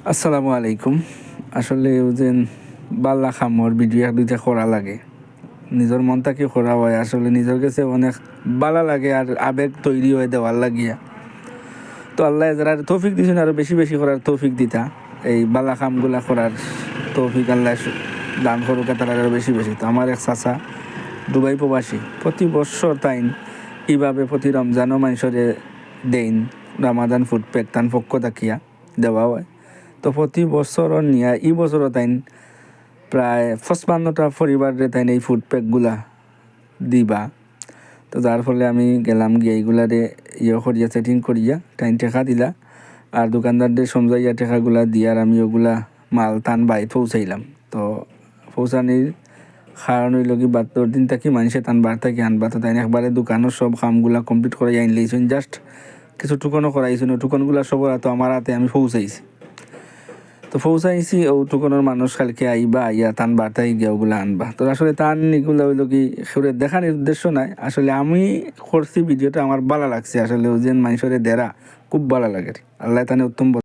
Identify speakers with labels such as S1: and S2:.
S1: আসসালামু আলাইকুম। আসলে যে বাল্লা খামর ভিডিও এক দুইটা করা লাগে, নিজের মন থেকে করা হয়, আসলে নিজের কাছে অনেক বালা লাগে আর আবেগ তৈরি হয়ে দেওয়ার লাগিয়া। তো আল্লাহ যারা তৌফিক দিয়েছেন আরও বেশি বেশি করার তৌফিক দিতা, এই বালা খামগুলা করার তৌফিক আল্লাহ দান করুক তারা আরও বেশি বেশি। তো আমার এক চাচা দুবাই প্রবাসী, প্রতি বছর তাইন এইভাবে প্রতি রমজানও মানুষরে দেন রামাদান ফুড প্যাক তান পক্ষ থাকিয়া দেওয়া হয়। তো প্রতি বছরও নিয়ে এই বছরও তাইন প্রায় 55টা পরিবারে তাইন এই ফুড প্যাকগুলা দিবা। তো যার ফলে আমি গেলাম গিয়ে এইগুলারে করিয়া সেটিং করিয়া টাইন টেকা দিলা আর দোকানদারদের সমঝাইয়া টেকাগুলা দিয়ার আমি ওগুলা মাল টান বাই পৌঁছাইলাম। তো পৌঁছানির কারণ হইল কি বাত্তর দিন থাকি মানুষে টান বার থাকি আনবা। তো তাই একবারে দোকানের সব কামগুলা কমপ্লিট করে আনলেইছেন, জাস্ট কিছু টুকনও করাইছেন, ওই টুকনগুলা সব তো আমার হাতে আমি পৌঁছাইছি। তো পৌঁছাইছি ও টুকনের মানুষ কালকে আইবা আইয়া টান বার্তাই গিয়ে ওগুলো আনবা। তো আসলে টান এগুলো হইলো কি সুরে দেখানোর উদ্দেশ্য নাই, আসলে আমি করছি ভিডিওটা আমার ভালো লাগছে, আসলে ও যে মানুষের দেরা খুব ভালো লাগে। আল্লাহ তানে উত্তম